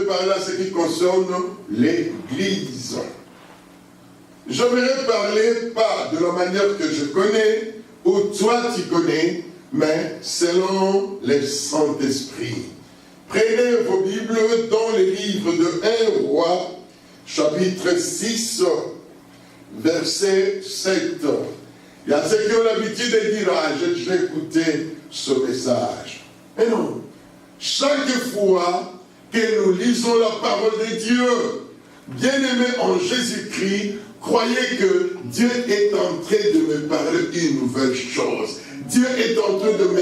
parler à ce qui concerne l'Église. Je vais parler pas de la manière que je connais, ou toi tu connais, mais selon le Saint-Esprit. Prenez vos Bibles dans le livre de 1 Roi, chapitre 6, verset 7. Il y a ceux qui ont l'habitude de dire, ah, je vais écouter ce message. Mais non, chaque fois que nous lisons la parole de Dieu, bien-aimés en Jésus-Christ, croyez que Dieu est en train de me parler une nouvelle chose. Dieu est en train de me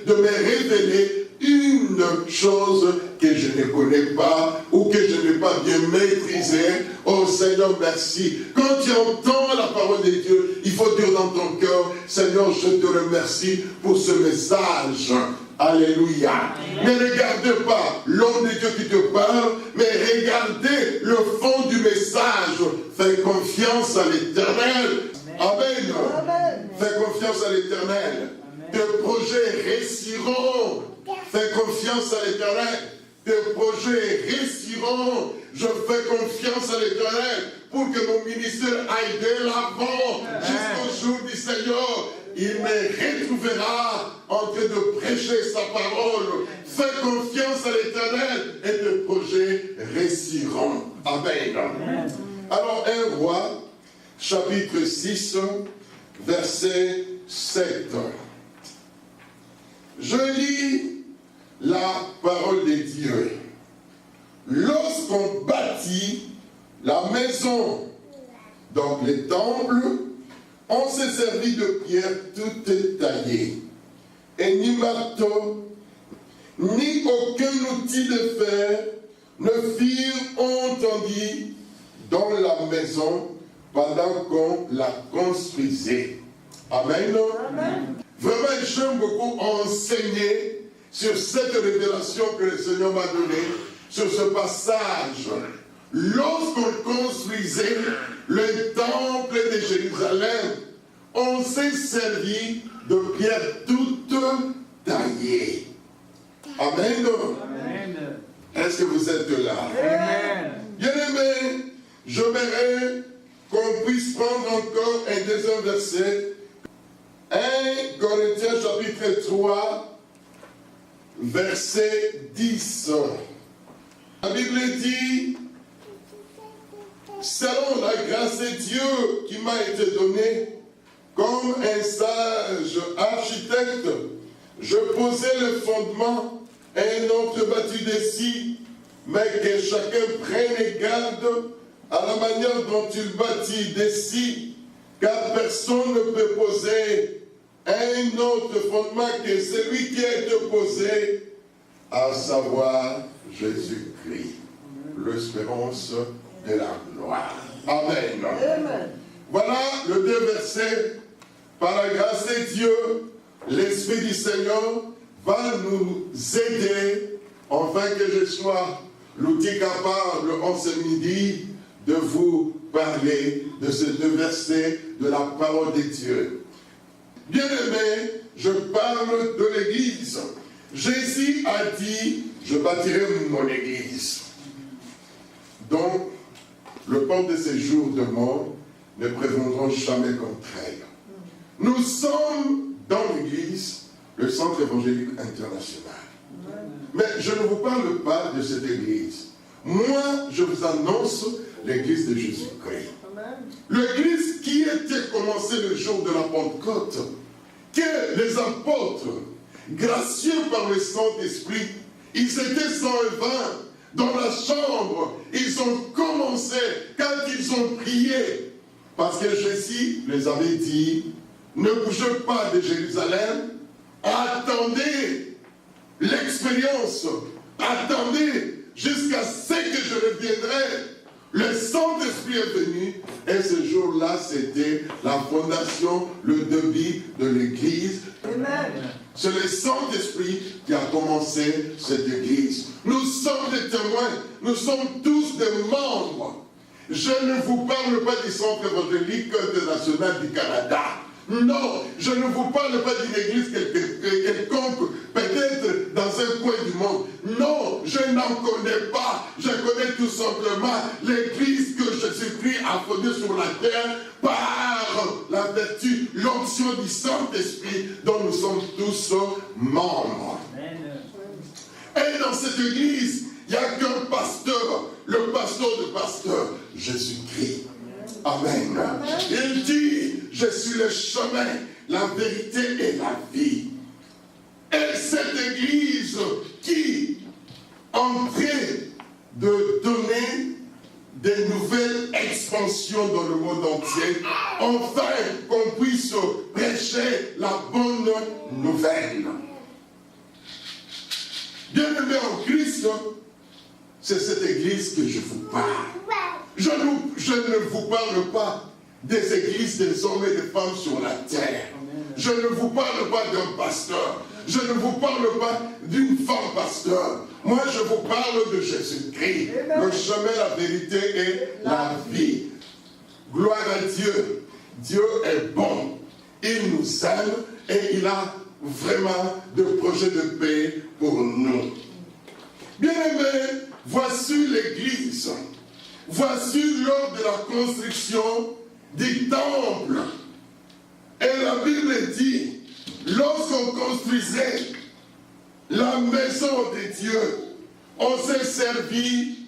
révéler une chose que je ne connais pas ou que je n'ai pas bien maîtrisée. Oh Seigneur, merci. Quand tu entends la parole de Dieu, il faut dire dans ton cœur, Seigneur, je te remercie pour ce message. Alléluia. Ne regardez pas l'homme de Dieu qui te parle, mais regardez le fond du message. Fais confiance à l'Éternel. Amen. Amen. Fais confiance à l'Éternel. Tes projets réussiront. Fais confiance à l'Éternel. Tes projets réussiront. Je fais confiance à l'Éternel pour que mon ministère aille de l'avant jusqu'au jour du Seigneur. Il me retrouvera en train de prêcher sa parole. Fais confiance à l'Éternel et tes projets réussiront. Amen. Amen. Alors, 1 Roi, chapitre 6, verset 7. Je lis la parole de Dieu. Lorsqu'on bâtit la maison, donc les temples, on s'est servi de pierres toutes taillées, et ni marteau, ni aucun outil de fer ne firent entendus dans la maison pendant qu'on la construisait. Amen. Amen. Vraiment, j'aime beaucoup enseigner sur cette révélation que le Seigneur m'a donnée, sur ce passage. Lorsqu'on construisait le temple de Jérusalem, on s'est servi de pierres toutes taillées. Amen. Amen. Est-ce que vous êtes là? Amen. Bien-aimés, j'aimerais qu'on puisse prendre encore un deuxième verset. 1 Corinthiens chapitre 3, verset 10. La Bible dit, selon la grâce de Dieu qui m'a été donnée, comme un sage architecte, je posais le fondement et un autre bâtit dessus, mais que chacun prenne garde à la manière dont il bâtit dessus, car personne ne peut poser un autre fondement que celui qui a été posé, à savoir Jésus-Christ, l'espérance de la gloire. Amen. Amen. Voilà le deux versets. Par la grâce de Dieu, l'Esprit du Seigneur va nous aider, afin que je sois l'outil capable en ce midi de vous parler de ces deux versets de la parole de Dieu. Bien-aimés, je parle de l'Église. Jésus a dit, je bâtirai mon Église. Donc, le temps de ces jours de mort ne préviendront jamais contre elle. Nous sommes dans l'Église, le Centre évangélique international. Mais je ne vous parle pas de cette Église. Moi, je vous annonce l'Église de Jésus-Christ. L'Église qui était commencée le jour de la Pentecôte, que les apôtres, gracieux par le Saint-Esprit, ils étaient 120 dans la chambre. Ils ont commencé quand ils ont prié. Parce que Jésus les avait dit, ne bougez pas de Jérusalem, attendez l'expérience, attendez jusqu'à ce que je reviendrai. Le Saint-Esprit est venu et ce jour-là, c'était la fondation, le début de l'Église. Amen. C'est le Saint-Esprit qui a commencé cette Église. Nous sommes des témoins, nous sommes tous des membres. Je ne vous parle pas du Centre évangélique international du Canada. Non, je ne vous parle pas d'une église quelconque, peut-être dans un coin du monde. Non, je n'en connais pas. Je connais tout simplement l'église que Jésus-Christ a fondée sur la terre par la vertu, l'onction du Saint-Esprit dont nous sommes tous membres. Et dans cette église, il n'y a qu'un pasteur, le pasteur de pasteurs, Jésus-Christ. Amen. Il dit, je suis le chemin, la vérité et la vie. Et cette église qui est en train de donner des nouvelles expansions dans le monde entier, enfin qu'on puisse prêcher la bonne nouvelle. Bien-aimés en Christ, c'est cette église que je vous parle. Je ne vous parle pas des églises des hommes et des femmes sur la terre. Je ne vous parle pas d'un pasteur. Je ne vous parle pas d'une femme pasteur. Moi, je vous parle de Jésus-Christ, le chemin, la vérité et la vie. Gloire à Dieu. Dieu est bon. Il nous aime et il a vraiment de projets de paix pour nous. Bien-aimés, voici l'église. Voici lors de la construction du temple. Et la Bible dit, lorsqu'on construisait la maison de Dieu, on s'est servi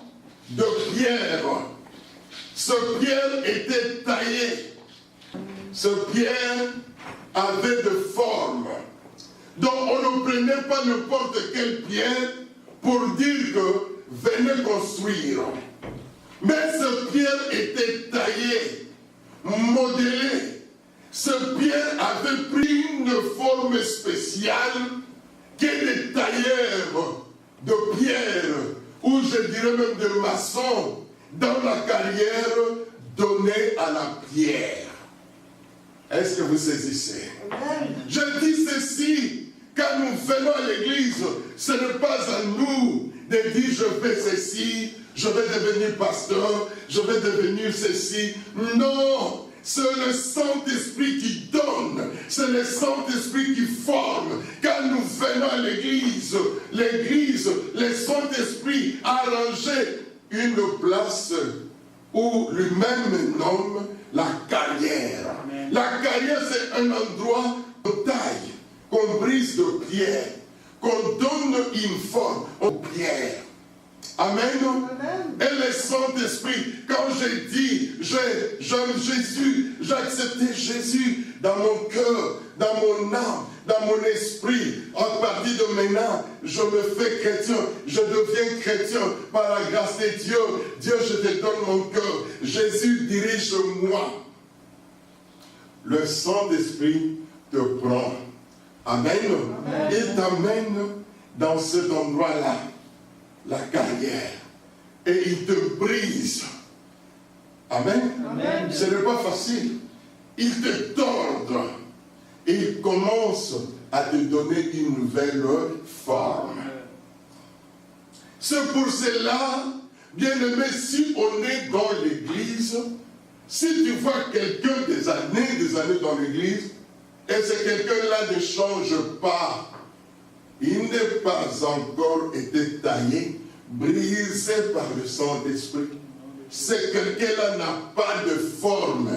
de pierre. Ce pierre était taillé. Ce pierre avait de forme. Donc on ne prenait pas n'importe quelle pierre pour dire que venez construire. Mais ce pierre était taillé, modelé. Ce pierre avait pris une forme spéciale que les tailleurs de pierre, ou je dirais même de maçons, dans la carrière, donnaient à la pierre. Est-ce que vous saisissez? Je dis ceci, quand nous venons à l'église, ce n'est pas à nous de dire je fais ceci, je vais devenir pasteur, je vais devenir ceci. Non, c'est le Saint-Esprit qui donne, c'est le Saint-Esprit qui forme. Quand nous venons à l'église, le Saint-Esprit a arrangé une place où lui-même nomme la carrière. Amen. La carrière, c'est un endroit de taille, qu'on brise de pierre, qu'on donne une forme aux pierres. Amen. Amen. Et le Saint-Esprit, quand j'ai dit, j'aime Jésus, j'ai accepté Jésus dans mon cœur, dans mon âme, dans mon esprit, à partir de maintenant, je me fais chrétien, je deviens chrétien par la grâce de Dieu. Dieu, je te donne mon cœur. Jésus, dirige-moi. Le Saint-Esprit te prend. Amen. Amen. Il t'amène dans cet endroit-là, la carrière, et il te brise. Amen. Amen. Ce n'est pas facile. Il te tord et il commence à te donner une nouvelle forme. C'est pour cela, bien-aimé, si on est dans l'église, si tu vois quelqu'un des années dans l'église, et ce quelqu'un-là ne change pas, il n'est pas encore été taillé, brisé par le Saint-Esprit. Ce quelqu'un-là n'a pas de forme.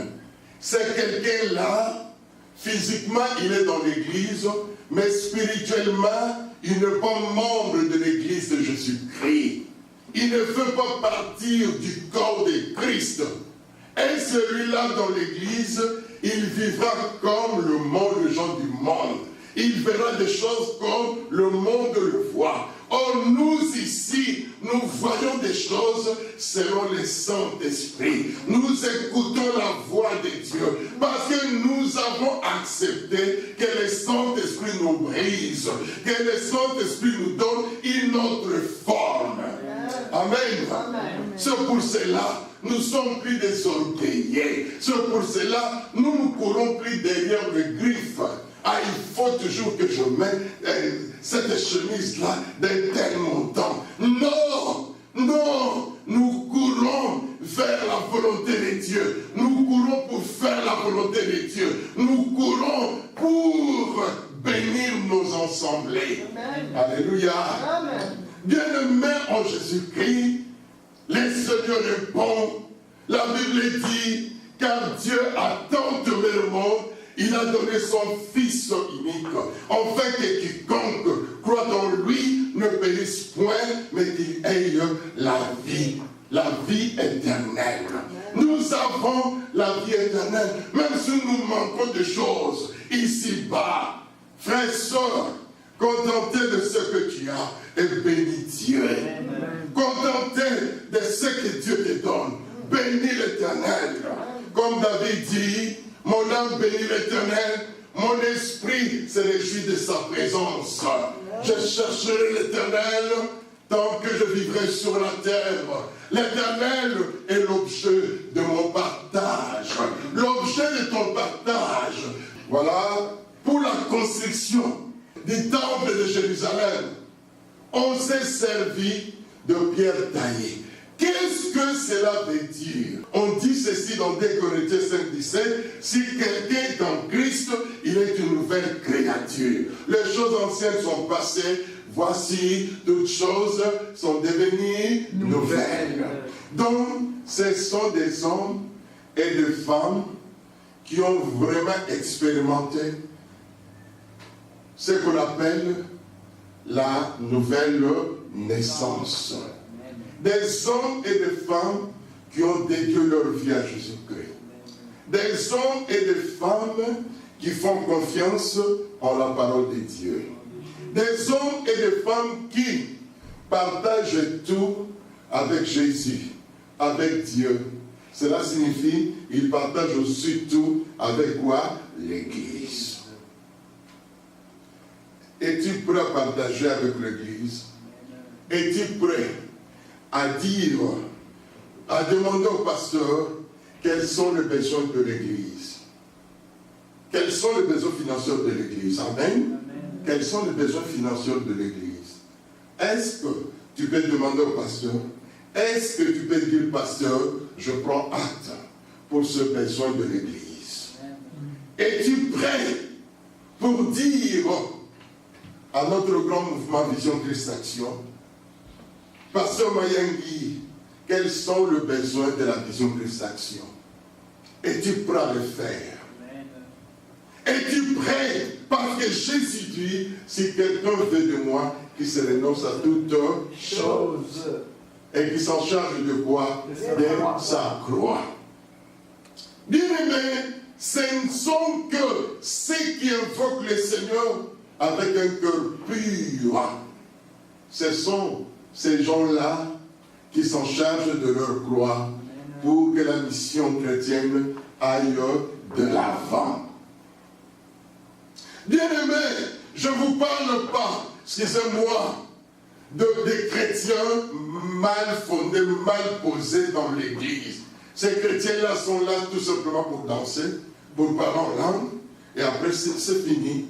Ce quelqu'un-là, physiquement, il est dans l'église, mais spirituellement, il n'est pas membre de l'église de Jésus-Christ. Il ne fait pas partir du corps de Christ. Et celui-là dans l'église, il vivra comme le monde, les gens du monde. Il verra des choses comme le monde le voit. Or, nous ici, nous voyons des choses selon le Saint-Esprit. Nous écoutons la voix de Dieu parce que nous avons accepté que le Saint-Esprit nous brise, que le Saint-Esprit nous donne une autre forme. Amen. Amen. C'est pour cela nous sommes plus des orgueillés. C'est pour cela nous ne courons plus derrière les griffes. Ah, il faut toujours que je mette cette chemise-là d'un tel montant. Non, non, nous courons vers la volonté de Dieu. Nous courons pour faire la volonté de Dieu. Nous courons pour bénir nos assemblées. Amen. Alléluia. Amen. Bien-aimés en Jésus-Christ, le Seigneur est bon. La Bible dit, car Dieu a tant aimé le monde, il a donné son Fils unique, afin que quiconque croit en lui ne périsse point, mais qu'il ait la vie éternelle. Nous avons la vie éternelle, même si nous manquons de choses ici-bas. Frères et sœurs, contentez de ce que tu as et bénis Dieu. Contentez de ce que Dieu te donne. Bénis l'Éternel. Comme David dit, mon âme bénit l'Éternel, mon esprit se réjouit de sa présence. Je chercherai l'Éternel tant que je vivrai sur la terre. L'Éternel est l'objet de mon partage. L'objet de ton partage. Voilà, pour la construction du temple de Jérusalem, on s'est servi de pierres taillées. Qu'est-ce que cela veut dire? On dit ceci dans 2 Corinthiens 5,17, si quelqu'un est en Christ, il est une nouvelle créature. Les choses anciennes sont passées, voici, toutes choses sont devenues nouvelles. Donc, ce sont des hommes et des femmes qui ont vraiment expérimenté ce qu'on appelle la nouvelle naissance. Des hommes et des femmes qui ont dédié leur vie à Jésus-Christ. Des hommes et des femmes qui font confiance en la parole de Dieu. Des hommes et des femmes qui partagent tout avec Jésus, avec Dieu. Cela signifie qu'ils partagent aussi tout avec quoi? l'Église. Es-tu prêt à partager avec l'Église? Es-tu prêt à dire, à demander au pasteur quels sont les besoins de l'Église? Quels sont les besoins financiers de l'Église? Amen. Quels sont les besoins financiers de l'Église? Est-ce que tu peux demander au pasteur? Est-ce que tu peux dire, pasteur, je prends acte pour ce besoin de l'Église? Es-tu prêt pour dire à notre grand mouvement Vision Christ Action, pasteur Mayangui, quels sont les besoins de la Vision Christ Action? Es-tu prêt à le faire? Es-tu prêt? Parce que Jésus dit, si quelqu'un veut de moi, qu'il se renonce à toutes choses. Et qui s'en charge de quoi? De sa croix. Bien-aimés, ce ne sont que ceux qui invoquent le Seigneur avec un cœur pur. Ce sont ces gens-là qui s'en chargent de leur croix pour que la mission chrétienne aille de l'avant. Bien-aimés, je ne vous parle pas, excusez-moi, des chrétiens mal fondés, mal posés dans l'église. Ces chrétiens-là sont là tout simplement pour danser, pour parler en langue, et après c'est fini.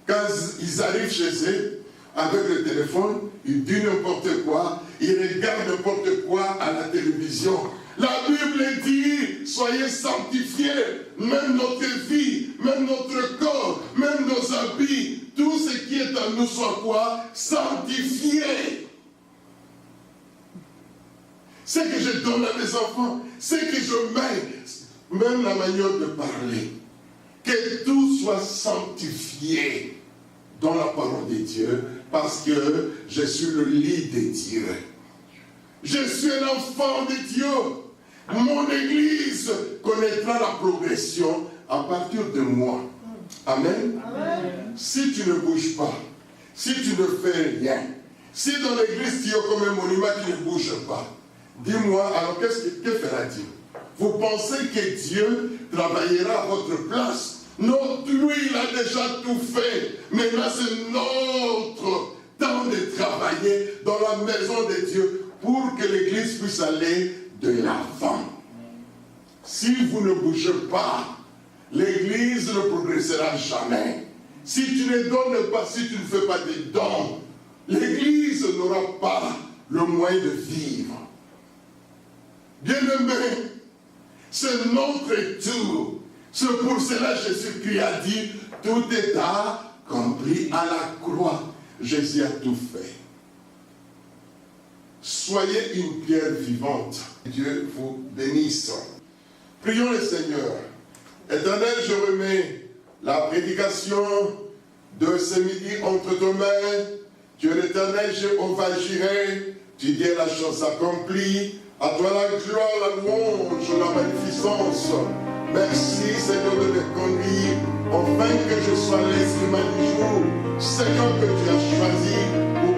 Quand ils arrivent chez eux, avec le téléphone, ils disent n'importe quoi, ils regardent n'importe quoi à la télévision. La Bible dit, soyez sanctifiés, même notre vie, même notre corps, même nos habits, tout ce qui est en nous soit quoi? Sanctifié. Ce que je donne à mes enfants, ce que je mets, même la manière de parler, que tout soit sanctifié dans la parole de Dieu, parce que je suis le lit de Dieu. Je suis un enfant de Dieu. Mon église connaîtra la progression à partir de moi. Amen. Amen. Si tu ne bouges pas, si tu ne fais rien, si dans l'église tu es comme un monument qui ne bouge pas, dis-moi, alors que fera-t-il? Vous pensez que Dieu travaillera à votre place? Non, lui, il a déjà tout fait. Maintenant, c'est notre temps de travailler dans la maison de Dieu pour que l'église puisse aller de l'avant. Si vous ne bougez pas, l'église ne progressera jamais. Si tu ne donnes pas, si tu ne fais pas des dons, l'église n'aura pas le moyen de vivre. Bien-aimés, c'est notre tour. C'est pour cela que Jésus-Christ a dit, tout est accompli à la croix. Jésus a tout fait. soyez une pierre vivante. Dieu vous bénisse. Prions le Seigneur. Éternel, je remets la prédication de ce midi entre tes mains. Dieu l'éternel, Jéhovah Jireh, tu dis la chose accomplie. À toi la gloire, la louange, la magnificence. Merci Seigneur de me conduire, afin que je sois l'instrument du jour, Seigneur que tu as choisi pour